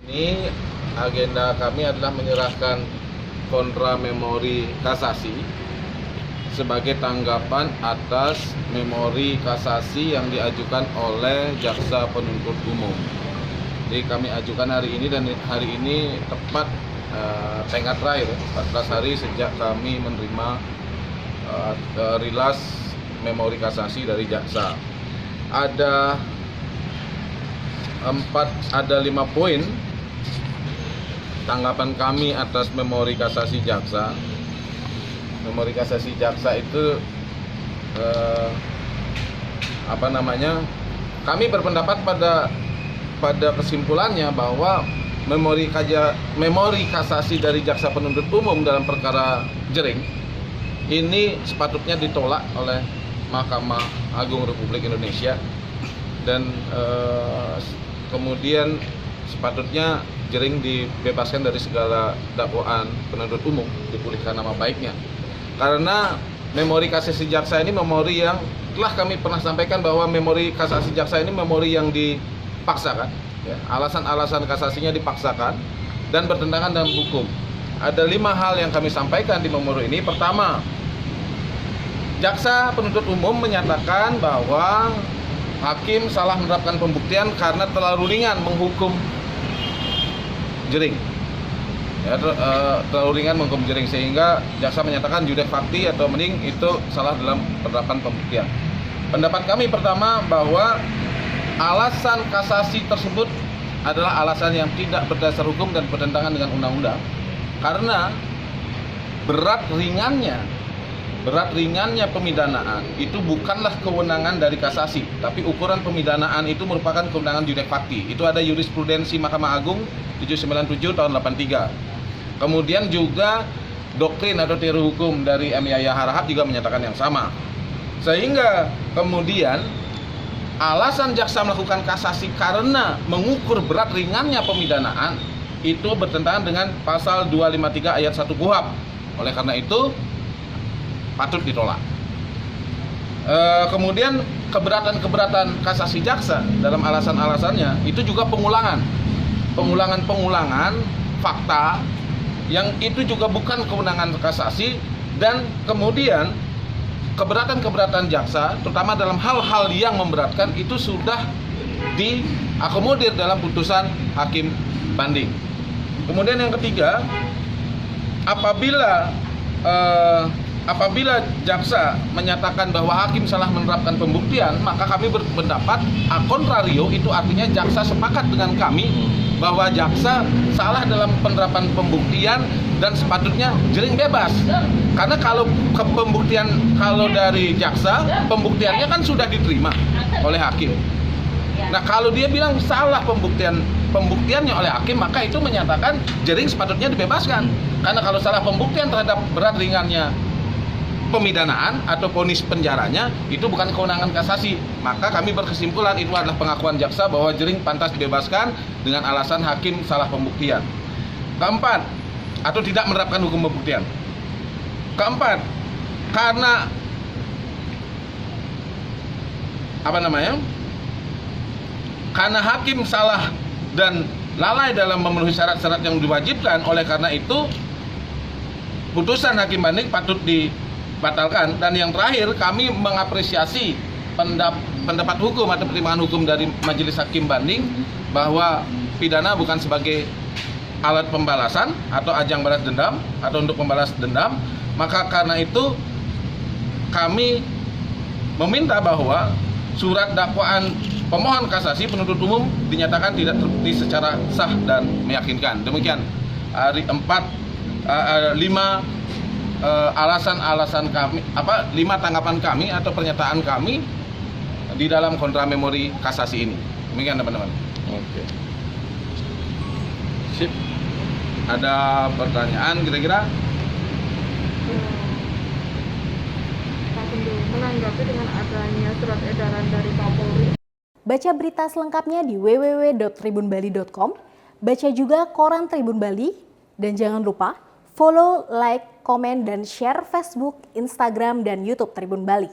Ini agenda kami adalah menyerahkan kontra memori kasasi sebagai tanggapan atas memori kasasi yang diajukan oleh jaksa penuntut umum. Jadi kami ajukan hari ini, dan hari ini tepat tenggat terakhir 14 hari sejak kami menerima rilas memori kasasi dari jaksa. Ada 5 poin tanggapan kami atas memori kasasi jaksa. Memori kasasi jaksa itu kami berpendapat pada kesimpulannya bahwa memori kasasi dari jaksa penuntut umum dalam perkara Jering ini sepatutnya ditolak oleh Mahkamah Agung Republik Indonesia, dan kemudian sepatutnya Jering dibebaskan dari segala dakwaan penuntut umum, dipulihkan nama baiknya. Karena memori kasasi jaksa ini memori yang telah kami pernah sampaikan bahwa memori kasasi jaksa ini memori yang dipaksakan, ya. Alasan-alasan kasasinya dipaksakan dan bertentangan dengan hukum. Ada 5 hal yang kami sampaikan di memori ini. Pertama, jaksa penuntut umum menyatakan bahwa hakim salah menerapkan pembuktian karena terlalu ringan menghukum Jering, ya, terlalu ringan menghukum Jering, sehingga jaksa menyatakan judek fakti atau mending itu salah dalam penerapan pembuktian. Pendapat kami pertama bahwa alasan kasasi tersebut adalah alasan yang tidak berdasar hukum dan bertentangan dengan undang-undang, karena berat ringannya pemidanaan itu bukanlah kewenangan dari kasasi, tapi ukuran pemidanaan itu merupakan kewenangan judek fakti. Itu ada jurisprudensi Mahkamah Agung 797 tahun 83. Kemudian juga doktrin atau teori hukum dari M. Yahya Harahap juga menyatakan yang sama. Sehingga kemudian alasan jaksa melakukan kasasi karena mengukur berat ringannya pemidanaan itu bertentangan dengan pasal 253 ayat 1 KUHP. Oleh karena itu patut ditolak. Kemudian keberatan kasasi jaksa dalam alasan-alasannya itu juga pengulangan fakta yang itu juga bukan kewenangan kasasi, dan kemudian keberatan jaksa terutama dalam hal-hal yang memberatkan itu sudah diakomodir dalam putusan hakim banding. Kemudian yang ketiga, apabila jaksa menyatakan bahwa hakim salah menerapkan pembuktian, maka kami berpendapat a contrario, itu artinya jaksa sepakat dengan kami bahwa jaksa salah dalam penerapan pembuktian dan sepatutnya Jering bebas. Karena kalau dari jaksa, pembuktiannya kan sudah diterima oleh hakim. Nah, kalau dia bilang salah pembuktiannya oleh hakim, maka itu menyatakan Jering sepatutnya dibebaskan. Karena kalau salah pembuktian terhadap berat ringannya pemidanaan atau vonis penjaranya, itu bukan kewenangan kasasi. Maka kami berkesimpulan itu adalah pengakuan jaksa bahwa Jering pantas dibebaskan dengan alasan hakim salah pembuktian. Keempat, atau tidak menerapkan hukum pembuktian. Keempat, karena karena hakim salah dan lalai dalam memenuhi syarat-syarat yang diwajibkan, oleh karena itu putusan hakim banding patut dibatalkan. Dan yang terakhir, kami mengapresiasi pendapat hukum atau pertimbangan hukum dari majelis hakim banding bahwa pidana bukan sebagai alat pembalasan atau ajang balas dendam atau untuk membalas dendam. Maka karena itu kami meminta bahwa surat dakwaan pemohon kasasi penuntut umum dinyatakan tidak terbukti secara sah dan meyakinkan. Demikian 5 alasan-alasan kami, 5 tanggapan kami atau pernyataan kami di dalam kontra memori kasasi ini. Demikian teman-teman. Oke. Sip. Ada pertanyaan kira-kira? Pak Pandu menanggapi dengan adanya surat edaran dari Kapolri. Baca berita selengkapnya di www.tribunbali.com. Baca juga koran Tribun Bali. Dan jangan lupa follow, like, komen, dan share Facebook, Instagram, dan YouTube Tribun Bali.